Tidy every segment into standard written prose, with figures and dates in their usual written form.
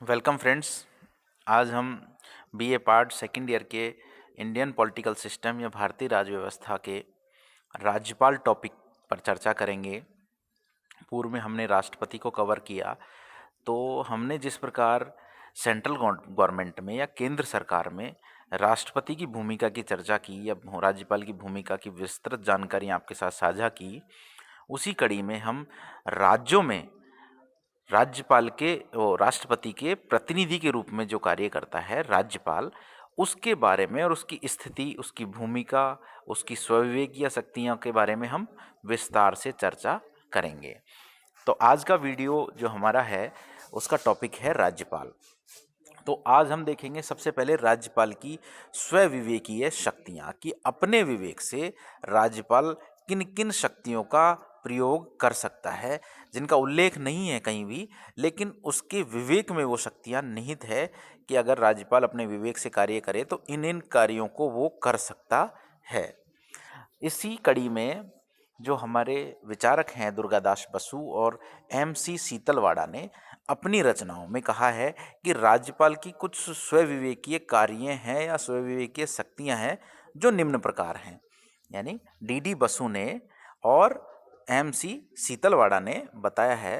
Welcome friends. आज हम BA part second year के इंडियन पॉलिटिकल सिस्टम या भारतीय राज्य व्यवस्था के राज्यपाल टॉपिक पर चर्चा करेंगे। पूर्व में हमने राष्ट्रपति को कवर किया, तो हमने जिस प्रकार सेंट्रल गवर्नमेंट में या केंद्र सरकार में राष्ट्रपति की भूमिका की चर्चा की या राज्यपाल की भूमिका की विस्तृत जानकारी आपके साथ साझा की, उसी कड़ी में हम राज्यों में राज्यपाल के राष्ट्रपति के प्रतिनिधि के रूप में जो कार्य करता है राज्यपाल, उसके बारे में और उसकी स्थिति, उसकी भूमिका, उसकी स्वविवेकीय शक्तियों के बारे में हम विस्तार से चर्चा करेंगे। तो आज का वीडियो जो हमारा है उसका टॉपिक है राज्यपाल। तो आज हम देखेंगे सबसे पहले राज्यपाल की स्वविवेकीय शक्तियाँ, कि अपने विवेक से राज्यपाल किन किन शक्तियों का प्रयोग कर सकता है, जिनका उल्लेख नहीं है कहीं भी, लेकिन उसके विवेक में वो शक्तियाँ निहित है कि अगर राज्यपाल अपने विवेक से कार्य करे तो इन इन कार्यों को वो कर सकता है। इसी कड़ी में जो हमारे विचारक हैं दुर्गादास बसु और MC शीतलवाड़ा ने अपनी रचनाओं में कहा है कि राज्यपाल की कुछ स्वविवेकीय कार्य हैं या स्वविवेकीय शक्तियां हैं जो निम्न प्रकार हैं। यानी DD बसु ने और MC शीतलवाड़ा ने बताया है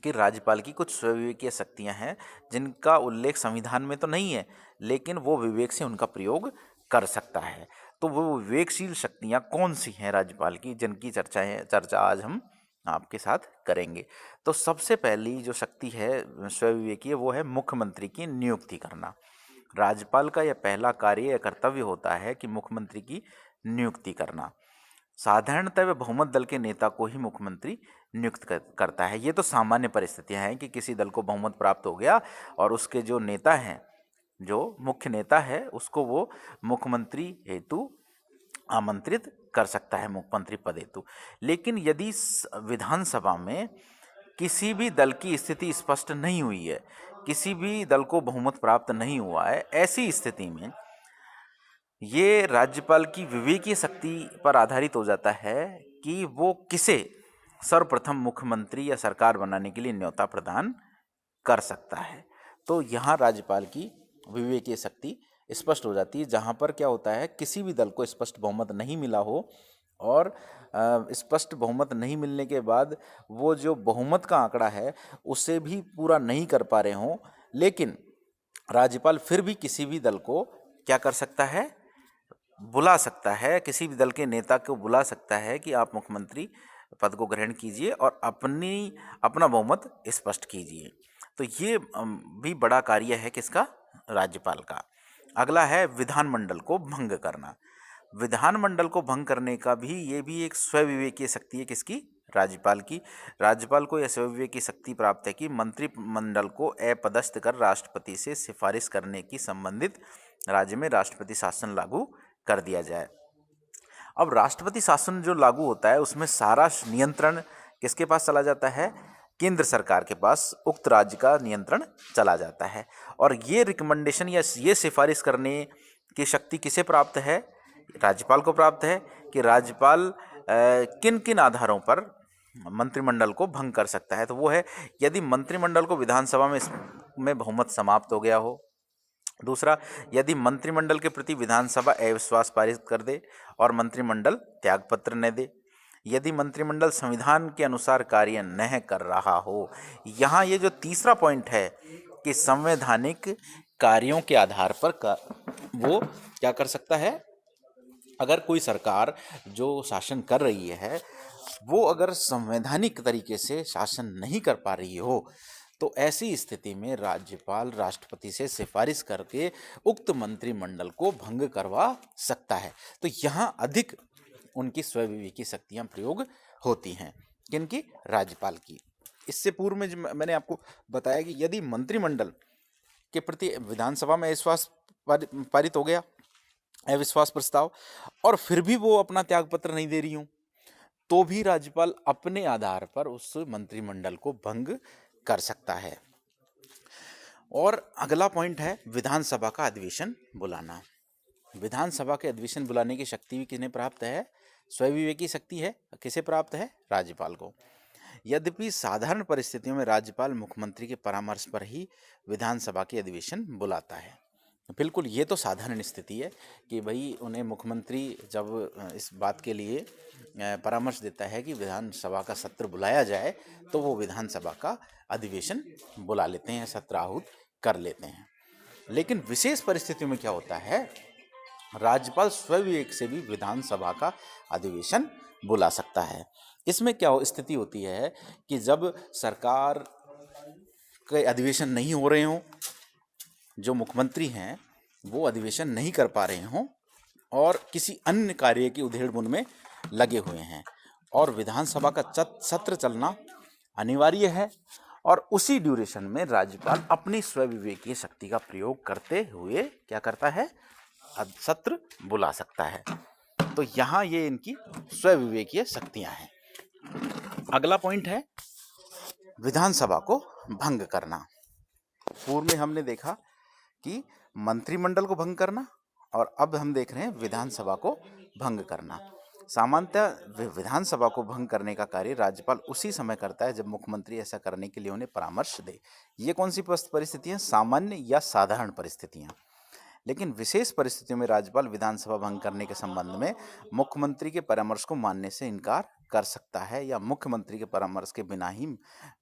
कि राज्यपाल की कुछ स्वविवेकीय शक्तियां हैं जिनका उल्लेख संविधान में तो नहीं है, लेकिन वो विवेक से उनका प्रयोग कर सकता है। तो वो विवेकशील शक्तियां कौन सी हैं राज्यपाल की, जिनकी चर्चा आज हम आपके साथ करेंगे। तो सबसे पहली जो शक्ति है स्वविवेकीय, वो है मुख्यमंत्री की नियुक्ति करना। राज्यपाल का यह पहला कार्य या कर्तव्य होता है कि मुख्यमंत्री की नियुक्ति करना। साधारणतः वह बहुमत दल के नेता को ही मुख्यमंत्री नियुक्त करता है। ये तो सामान्य परिस्थितियां हैं कि किसी दल को बहुमत प्राप्त हो गया और उसके जो नेता हैं, जो मुख्य नेता है, उसको वो मुख्यमंत्री हेतु आमंत्रित कर सकता है, मुख्यमंत्री पद हेतु। लेकिन यदि विधानसभा में किसी भी दल की स्थिति स्पष्ट नहीं हुई है, किसी भी दल को बहुमत प्राप्त नहीं हुआ है, ऐसी स्थिति में ये राज्यपाल की विवेकीय शक्ति पर आधारित हो जाता है कि वो किसे सर्वप्रथम मुख्यमंत्री या सरकार बनाने के लिए न्योता प्रदान कर सकता है। तो यहाँ राज्यपाल की विवेकीय शक्ति स्पष्ट हो जाती है, जहाँ पर क्या होता है, किसी भी दल को स्पष्ट बहुमत नहीं मिला हो और स्पष्ट बहुमत नहीं मिलने के बाद वो जो बहुमत का आंकड़ा है उसे भी पूरा नहीं कर पा रहे हों, लेकिन राज्यपाल फिर भी किसी भी दल को क्या कर सकता है, बुला सकता है, किसी भी दल के नेता को बुला सकता है कि आप मुख्यमंत्री पद को ग्रहण कीजिए और अपना बहुमत स्पष्ट कीजिए। तो ये भी बड़ा कार्य है किसका, राज्यपाल का। अगला है विधानमंडल को भंग करना। विधानमंडल को भंग करने का भी ये भी एक स्वविवेकीय शक्ति है किसकी, राज्यपाल की। राज्यपाल को यह स्वविवेकीय शक्ति प्राप्त है कि मंत्रिमंडल को अपदस्थ कर राष्ट्रपति से सिफारिश करने की संबंधित राज्य में राष्ट्रपति शासन लागू कर दिया जाए। अब राष्ट्रपति शासन जो लागू होता है उसमें सारा नियंत्रण किसके पास चला जाता है, केंद्र सरकार के पास उक्त राज्य का नियंत्रण चला जाता है। और ये रिकमेंडेशन या ये सिफारिश करने की शक्ति किसे प्राप्त है, राज्यपाल को प्राप्त है कि राज्यपाल किन किन आधारों पर मंत्रिमंडल को भंग कर सकता है। तो वो है यदि मंत्रिमंडल को विधानसभा में बहुमत समाप्त हो गया हो। दूसरा, यदि मंत्रिमंडल के प्रति विधानसभा अविश्वास पारित कर दे और मंत्रिमंडल त्यागपत्र न दे। यदि मंत्रिमंडल संविधान के अनुसार कार्य न कर रहा हो। यहाँ ये जो तीसरा पॉइंट है कि संवैधानिक कार्यों के आधार पर वो क्या कर सकता है, अगर कोई सरकार जो शासन कर रही है वो अगर संवैधानिक तरीके से शासन नहीं कर पा रही हो, तो ऐसी स्थिति में राज्यपाल राष्ट्रपति से सिफारिश करके उक्त मंत्रिमंडल को भंग करवा सकता है। तो यहाँ अधिक उनकी स्वविवेकी शक्तियाँ प्रयोग होती हैं, किनकी, राज्यपाल की। इससे पूर्व में मैंने आपको बताया कि यदि मंत्रिमंडल के प्रति विधानसभा में अविश्वास पारित हो गया, अविश्वास प्रस्ताव, और फिर भी वो अपना त्यागपत्र नहीं दे रही हूँ, तो भी राज्यपाल अपने आधार पर उस मंत्रिमंडल को भंग कर सकता है। और अगला पॉइंट है विधानसभा का अधिवेशन बुलाना। विधानसभा के अधिवेशन बुलाने की शक्ति भी किन्हें प्राप्त है, स्वविवेकी शक्ति है, किसे प्राप्त है, राज्यपाल को। यद्यपि साधारण परिस्थितियों में राज्यपाल मुख्यमंत्री के परामर्श पर ही विधानसभा के अधिवेशन बुलाता है। बिल्कुल, ये तो साधारण स्थिति है कि भाई उन्हें मुख्यमंत्री जब इस बात के लिए परामर्श देता है कि विधानसभा का सत्र बुलाया जाए, तो वो विधानसभा का अधिवेशन बुला लेते हैं, सत्र आहूत कर लेते हैं। लेकिन विशेष परिस्थितियों में क्या होता है, राज्यपाल स्वविवेक से भी विधानसभा का अधिवेशन बुला सकता है। इसमें क्या स्थिति होती है कि जब सरकार के अधिवेशन नहीं हो रहे हों, जो मुख्यमंत्री हैं वो अधिवेशन नहीं कर पा रहे हों और किसी अन्य कार्य की उधेड़-बुन में लगे हुए हैं और विधानसभा का सत्र चलना अनिवार्य है, और उसी ड्यूरेशन में राज्यपाल अपनी स्वविवेकीय शक्ति का प्रयोग करते हुए क्या करता है, सत्र बुला सकता है। तो यहाँ ये इनकी स्वविवेकीय शक्तियाँ हैं। अगला पॉइंट है विधानसभा को भंग करना। पूर्व में हमने देखा कि मंत्रिमंडल को भंग करना, और अब हम देख रहे हैं विधानसभा को भंग करना। सामान्यतः विधानसभा को भंग करने का कार्य राज्यपाल उसी समय करता है जब मुख्यमंत्री ऐसा करने के लिए उन्हें परामर्श दे। ये कौन सी परिस्थितियां, सामान्य या साधारण परिस्थितियां। लेकिन विशेष परिस्थितियों में राज्यपाल विधानसभा भंग करने के संबंध में मुख्यमंत्री के परामर्श को मानने से इनकार कर सकता है या मुख्यमंत्री के परामर्श के बिना ही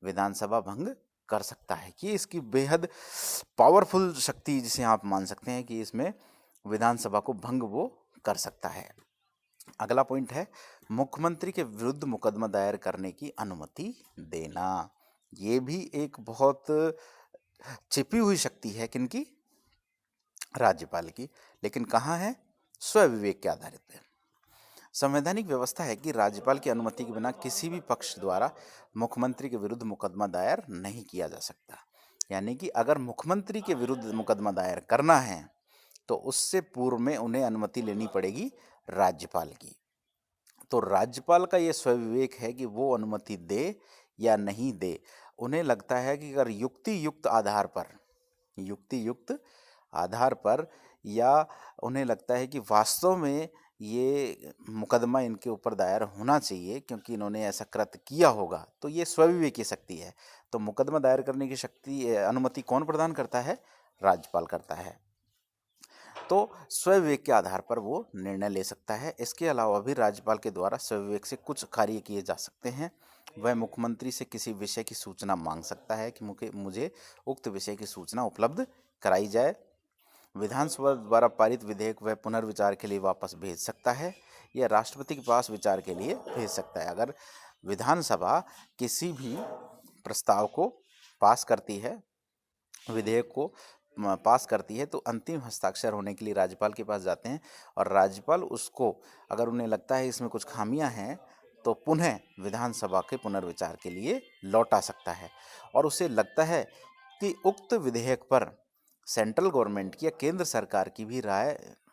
विधानसभा भंग कर सकता है। कि इसकी बेहद पावरफुल शक्ति जिसे आप मान सकते हैं कि इसमें विधानसभा को भंग वो कर सकता है। अगला पॉइंट है मुख्यमंत्री के विरुद्ध मुकदमा दायर करने की अनुमति देना। ये भी एक बहुत छिपी हुई शक्ति है किनकी, राज्यपाल की, लेकिन कहाँ है, स्वविवेक के आधारित है। संवैधानिक व्यवस्था है कि राज्यपाल की अनुमति के बिना किसी भी पक्ष द्वारा मुख्यमंत्री के विरुद्ध मुकदमा दायर नहीं किया जा सकता। यानी कि अगर मुख्यमंत्री के विरुद्ध मुकदमा दायर करना है तो उससे पूर्व में उन्हें अनुमति लेनी पड़ेगी राज्यपाल की। तो राज्यपाल का ये स्वविवेक है कि वो अनुमति दे या नहीं दे। उन्हें लगता है कि अगर युक्ति युक्त आधार पर या उन्हें लगता है कि वास्तव में ये मुकदमा इनके ऊपर दायर होना चाहिए क्योंकि इन्होंने ऐसा कृत्य किया होगा, तो ये स्वविवेकी शक्ति है। तो मुकदमा दायर करने की शक्ति, अनुमति कौन प्रदान करता है, राज्यपाल करता है। तो स्वविवेक के आधार पर वो निर्णय ले सकता है। इसके अलावा भी राज्यपाल के द्वारा स्वविवेक से कुछ कार्य किए जा सकते हैं। वह मुख्यमंत्री से किसी विषय की सूचना मांग सकता है कि मुझे उक्त विषय की सूचना उपलब्ध कराई जाए। विधानसभा द्वारा पारित विधेयक वह पुनर्विचार के लिए वापस भेज सकता है या राष्ट्रपति के पास विचार के लिए भेज सकता है। अगर विधानसभा किसी भी प्रस्ताव को पास करती है, विधेयक को पास करती है, तो अंतिम हस्ताक्षर होने के लिए राज्यपाल के पास जाते हैं और राज्यपाल उसको, अगर उन्हें लगता है इसमें कुछ खामियां हैं, तो पुनः विधानसभा के पुनर्विचार के लिए लौटा सकता है। और उसे लगता है कि उक्त विधेयक पर सेंट्रल गवर्नमेंट की या केंद्र सरकार की भी राय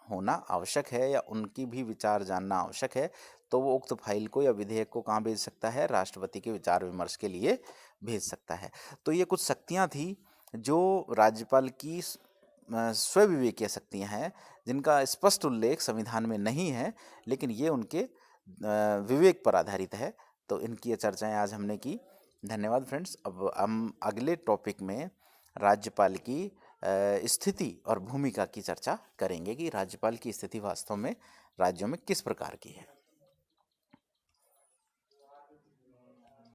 होना आवश्यक है या उनकी भी विचार जानना आवश्यक है, तो वो उक्त फाइल को या विधेयक को कहाँ भेज सकता है, राष्ट्रपति के विचार विमर्श के लिए भेज सकता है। तो ये कुछ शक्तियाँ थी जो राज्यपाल की स्वविवेकीय शक्तियाँ हैं, जिनका स्पष्ट उल्लेख संविधान में नहीं है, लेकिन ये उनके विवेक पर आधारित है। तो इनकी चर्चाएं आज हमने की। धन्यवाद फ्रेंड्स। अब हम अगले टॉपिक में राज्यपाल की स्थिति और भूमिका की चर्चा करेंगे कि राज्यपाल की स्थिति वास्तव में राज्यों में किस प्रकार की है।